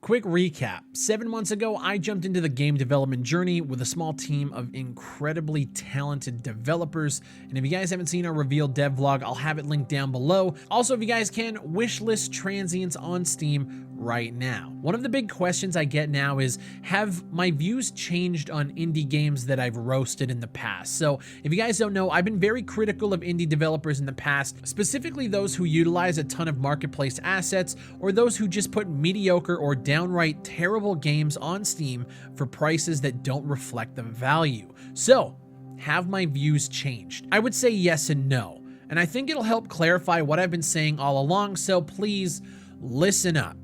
Quick recap. 7 months ago, I jumped into the game development journey with a small team of incredibly talented developers. And if you guys haven't seen our reveal dev vlog, I'll have it linked down below. Also, if you guys can, wishlist Transients on Steam right now. One of the big questions I get now is, have my views changed on indie games that I've roasted in the past? So if you guys don't know, I've been very critical of indie developers in the past, specifically those who utilize a ton of marketplace assets or those who just put mediocre or downright terrible games on Steam for prices that don't reflect the value. So, have my views changed? I would say yes and no, and I think it'll help clarify what I've been saying all along, so please listen up.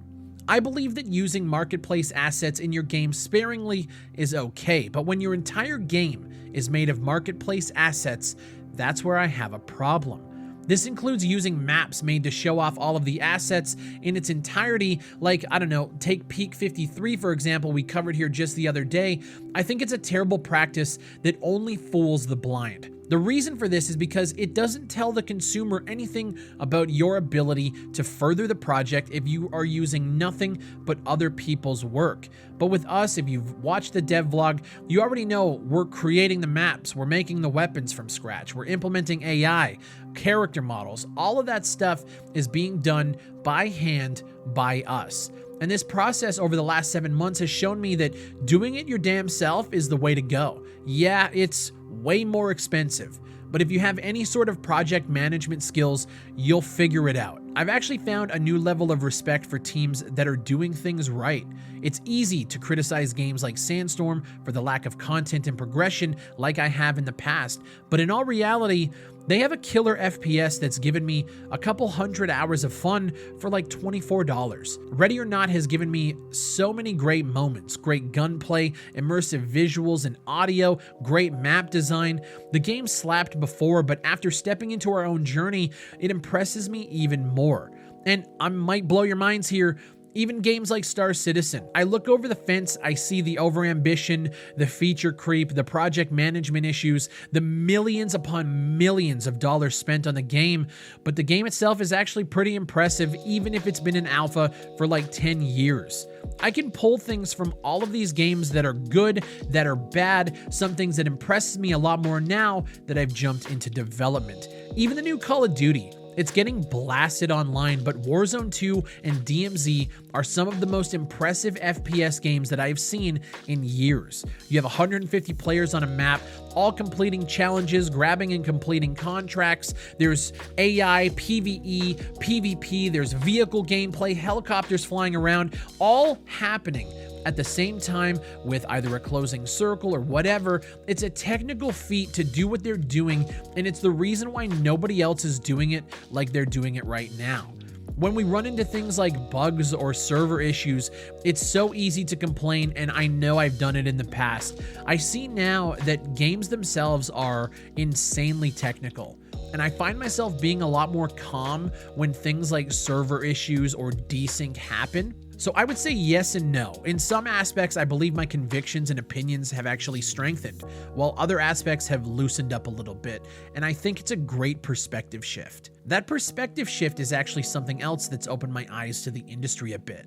I believe that using marketplace assets in your game sparingly is okay, but when your entire game is made of marketplace assets, that's where I have a problem. This includes using maps made to show off all of the assets in its entirety, like, I don't know, take Peak 53 for example, we covered here just the other day. I think it's a terrible practice that only fools the blind. The reason for this is because it doesn't tell the consumer anything about your ability to further the project if you are using nothing but other people's work. But with us, if you've watched the dev vlog, you already know we're creating the maps, we're making the weapons from scratch, we're implementing AI, character models, all of that stuff is being done by hand by us. And this process over the last 7 months has shown me that doing it your damn self is the way to go. Yeah, it's way more expensive, but if you have any sort of project management skills, you'll figure it out. I've actually found a new level of respect for teams that are doing things right. It's easy to criticize games like Sandstorm for the lack of content and progression like I have in the past, but in all reality, they have a killer FPS that's given me a couple hundred hours of fun for like $24. Ready or Not has given me so many great moments, great gunplay, immersive visuals and audio, great map design. The game slapped before, but after stepping into our own journey, it impresses me even more. And I might blow your minds here, even games like Star Citizen. I look over the fence, I see the overambition, the feature creep, the project management issues, the millions upon millions of dollars spent on the game, but the game itself is actually pretty impressive even if it's been in alpha for like 10 years. I can pull things from all of these games that are good, that are bad, some things that impresses me a lot more now that I've jumped into development. Even the new Call of Duty. It's getting blasted online, but Warzone 2 and DMZ are some of the most impressive FPS games that I've seen in years. You have 150 players on a map, all completing challenges, grabbing and completing contracts. There's AI, PvE, PvP, there's vehicle gameplay, helicopters flying around, all happening at the same time with either a closing circle or whatever. It's a technical feat to do what they're doing, and it's the reason why nobody else is doing it like they're doing it right now. When we run into things like bugs or server issues, it's so easy to complain, and I know I've done it in the past. I see now that games themselves are insanely technical, and I find myself being a lot more calm when things like server issues or desync happen. So I would say yes and no. In some aspects, I believe my convictions and opinions have actually strengthened, while other aspects have loosened up a little bit, and I think it's a great perspective shift. That perspective shift is actually something else that's opened my eyes to the industry a bit.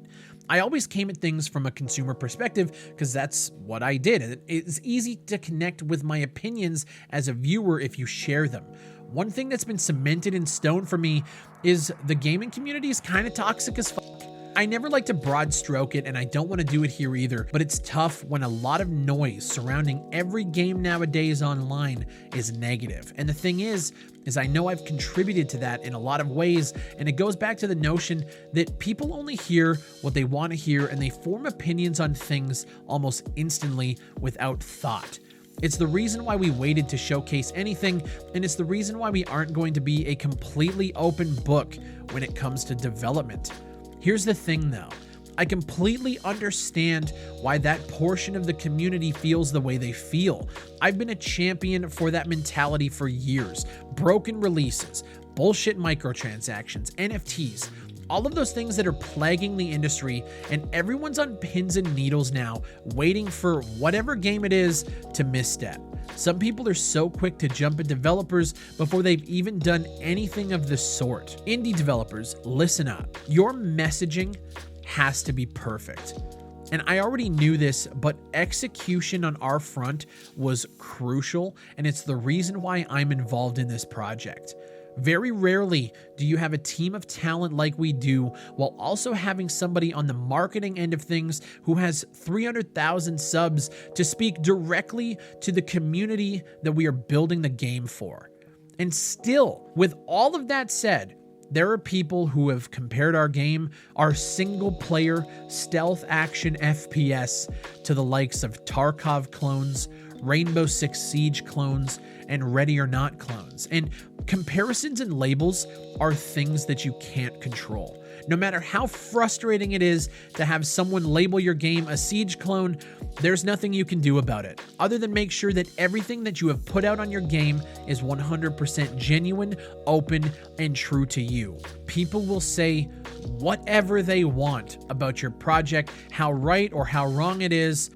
I always came at things from a consumer perspective because that's what I did. It's easy to connect with my opinions as a viewer if you share them. One thing that's been cemented in stone for me is the gaming community is kind of toxic as fuck. I never like to broad stroke it, and I don't want to do it here either, but it's tough when a lot of noise surrounding every game nowadays online is negative. And the thing is I know I've contributed to that in a lot of ways, and it goes back to the notion that people only hear what they want to hear, and they form opinions on things almost instantly without thought. It's the reason why we waited to showcase anything, and it's the reason why we aren't going to be a completely open book when it comes to development. Here's the thing though, I completely understand why that portion of the community feels the way they feel. I've been a champion for that mentality for years. Broken releases, bullshit microtransactions, NFTs, all of those things that are plaguing the industry, and everyone's on pins and needles now, waiting for whatever game it is to misstep. Some people are so quick to jump at developers before they've even done anything of the sort. Indie developers, listen up. Your messaging has to be perfect. And I already knew this, but execution on our front was crucial, and it's the reason why I'm involved in this project. Very rarely do you have a team of talent like we do, while also having somebody on the marketing end of things who has 300,000 subs to speak directly to the community that we are building the game for. And still, with all of that said, there are people who have compared our game, our single-player stealth action FPS, to the likes of Tarkov clones, Rainbow Six Siege clones, and Ready or Not clones. And comparisons and labels are things that you can't control. No matter how frustrating it is to have someone label your game a Siege clone, there's nothing you can do about it, other than make sure that everything that you have put out on your game is 100% genuine, open, and true to you. People will say whatever they want about your project, how right or how wrong it is.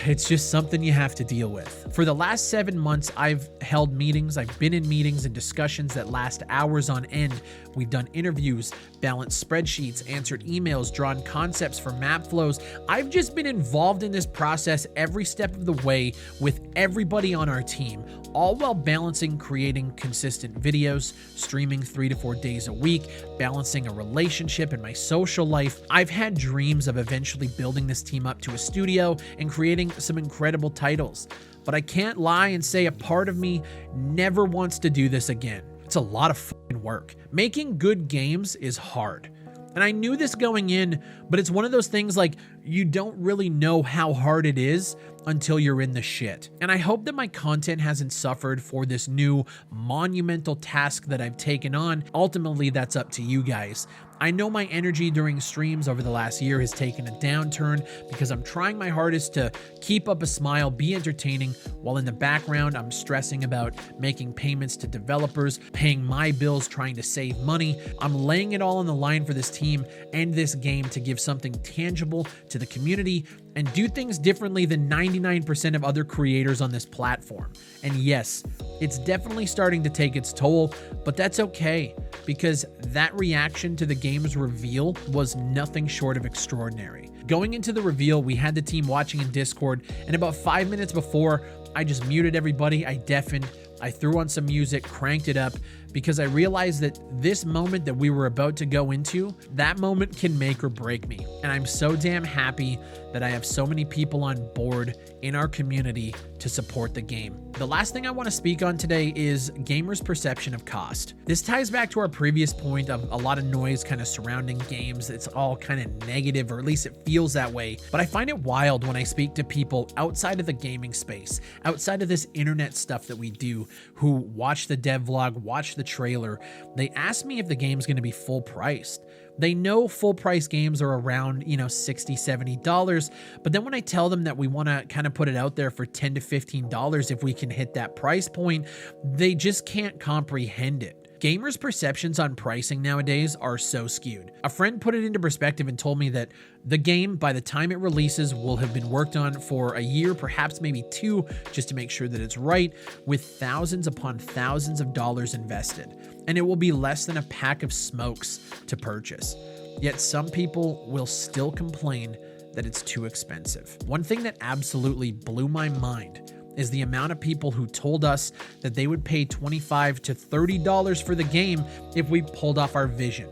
It's just something you have to deal with. For the last 7 months, I've held meetings. I've been in meetings and discussions that last hours on end. We've done interviews, balanced spreadsheets, answered emails, drawn concepts for map flows. I've just been involved in this process every step of the way with everybody on our team, all while balancing creating consistent videos, streaming 3 to 4 days a week, balancing a relationship and my social life. I've had dreams of eventually building this team up to a studio and creating some incredible titles. But I can't lie and say a part of me never wants to do this again. It's a lot of fucking work. Making good games is hard. And I knew this going in, but it's one of those things like you don't really know how hard it is until you're in the shit. And I hope that my content hasn't suffered for this new monumental task that I've taken on. Ultimately, that's up to you guys. I know my energy during streams over the last year has taken a downturn because I'm trying my hardest to keep up a smile, be entertaining, while in the background I'm stressing about making payments to developers, paying my bills, trying to save money. I'm laying it all on the line for this team and this game to give something tangible to the community and do things differently than 99% of other creators on this platform. And yes, it's definitely starting to take its toll, but that's okay, because that reaction to the game's reveal was nothing short of extraordinary. Going into the reveal, we had the team watching in Discord, and about 5 minutes before, I just muted everybody, I deafened, I threw on some music, cranked it up, because I realized that this moment that we were about to go into, that moment can make or break me. And I'm so damn happy that I have so many people on board in our community to support the game. The last thing I want to speak on today is gamers' perception of cost. This ties back to our previous point of a lot of noise kind of surrounding games. It's all kind of negative, or at least it feels that way. But I find it wild when I speak to people outside of the gaming space, outside of this internet stuff that we do, who watch the devlog, watch the trailer. They ask me if the game's going to be full priced. They know full price games are around, $60, $70. But then when I tell them that we want to kind of put it out there for $10 to $15 if we can hit that price point, they just can't comprehend it. Gamers' perceptions on pricing nowadays are so skewed. A friend put it into perspective and told me that the game, by the time it releases, will have been worked on for a year, perhaps maybe 2, just to make sure that it's right, with thousands upon thousands of dollars invested. And it will be less than a pack of smokes to purchase. Yet some people will still complain that it's too expensive. One thing that absolutely blew my mind is the amount of people who told us that they would pay $25 to $30 for the game if we pulled off our vision.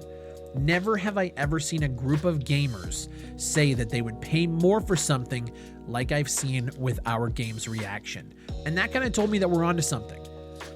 Never have I ever seen a group of gamers say that they would pay more for something like I've seen with our game's reaction. And that kind of told me that we're onto something.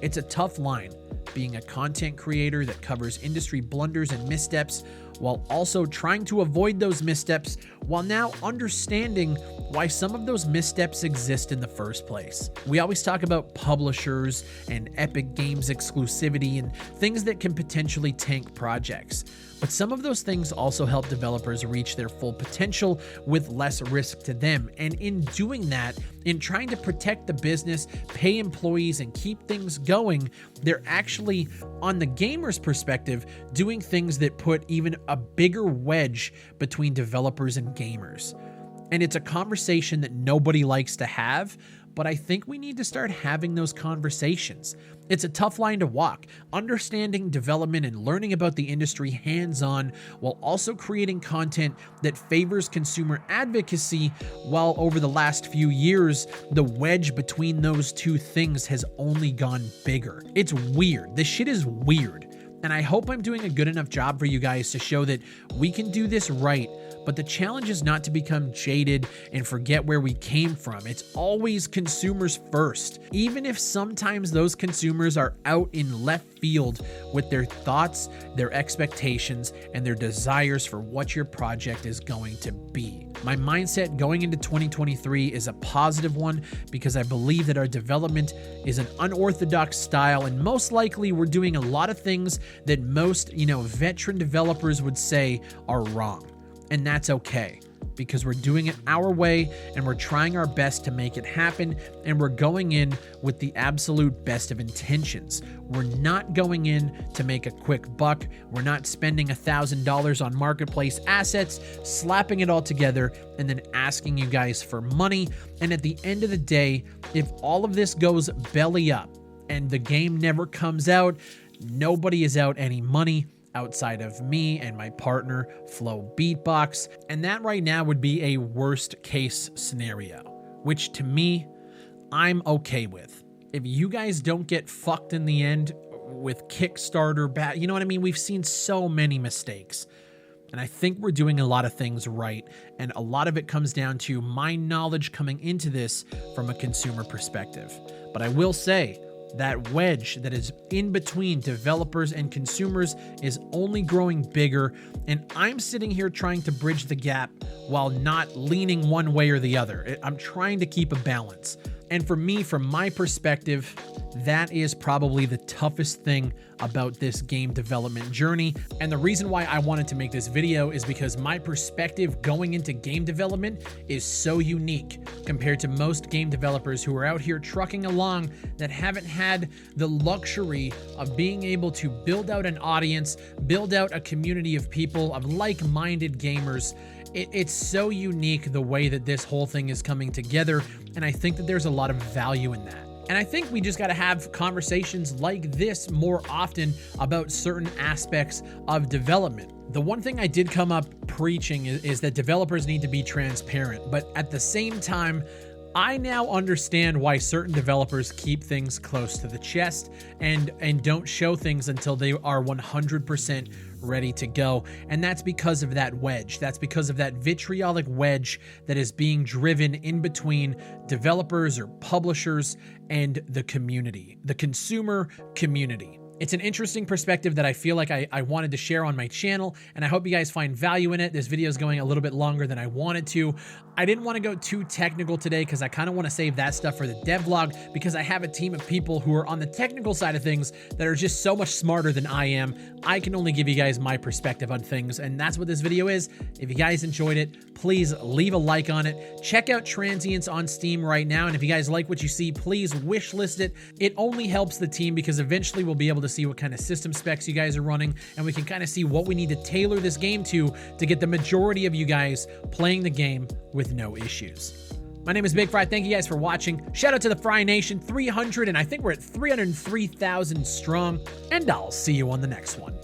It's a tough line, being a content creator that covers industry blunders and missteps, while also trying to avoid those missteps, while now understanding why some of those missteps exist in the first place. We always talk about publishers and Epic Games exclusivity and things that can potentially tank projects. But some of those things also help developers reach their full potential with less risk to them. And in doing that, in trying to protect the business, pay employees, and keep things going, they're actually, on the gamer's perspective, doing things that put even a bigger wedge between developers and gamers. And it's a conversation that nobody likes to have, but I think we need to start having those conversations. It's a tough line to walk, understanding development and learning about the industry hands-on while also creating content that favors consumer advocacy, while over the last few years, the wedge between those two things has only gone bigger. It's weird. This shit is weird. And I hope I'm doing a good enough job for you guys to show that we can do this right, but the challenge is not to become jaded and forget where we came from. It's always consumers first, even if sometimes those consumers are out in left field with their thoughts, their expectations, and their desires for what your project is going to be. My mindset going into 2023 is a positive one because I believe that our development is an unorthodox style, and most likely we're doing a lot of things that most, veteran developers would say are wrong. And that's okay, because we're doing it our way and we're trying our best to make it happen, and we're going in with the absolute best of intentions. We're not going in to make a quick buck. We're not spending $1,000 on marketplace assets, slapping it all together, and then asking you guys for money. And at the end of the day, if all of this goes belly up and the game never comes out, nobody is out any money outside of me and my partner, Flow Beatbox. And that right now would be a worst case scenario, which to me, I'm okay with. If you guys don't get fucked in the end with Kickstarter, you know what I mean? We've seen so many mistakes. And I think we're doing a lot of things right. And a lot of it comes down to my knowledge coming into this from a consumer perspective. But I will say, that wedge that is in between developers and consumers is only growing bigger, and I'm sitting here trying to bridge the gap while not leaning one way or the other. I'm trying to keep a balance. And for me, from my perspective, that is probably the toughest thing about this game development journey. And the reason why I wanted to make this video is because my perspective going into game development is so unique compared to most game developers who are out here trucking along that haven't had the luxury of being able to build out an audience, build out a community of people, of like-minded gamers. It's so unique the way that this whole thing is coming together, and I think that there's a lot of value in that. And I think we just got to have conversations like this more often about certain aspects of development. The one thing I did come up preaching is that developers need to be transparent, but at the same time, I now understand why certain developers keep things close to the chest and don't show things until they are 100% ready to go. And that's because of that wedge. That's because of that vitriolic wedge that is being driven in between developers or publishers and the community, the consumer community. It's an interesting perspective that I feel like I wanted to share on my channel, and I hope you guys find value in it. This video is going a little bit longer than I wanted to. I didn't want to go too technical today because I kind of want to save that stuff for the devlog, because I have a team of people who are on the technical side of things that are just so much smarter than I am. I can only give you guys my perspective on things, and that's what this video is. If you guys enjoyed it, please leave a like on it. Check out Transients on Steam right now, and if you guys like what you see, please wish list it. It only helps the team because eventually we'll be able to see what kind of system specs you guys are running, and we can kind of see what we need to tailor this game to get the majority of you guys playing the game with no issues. My name is Big Fry. Thank you guys for watching. Shout out to the Fry Nation, 300, and I think we're at 303,000 strong, and I'll see you on the next one.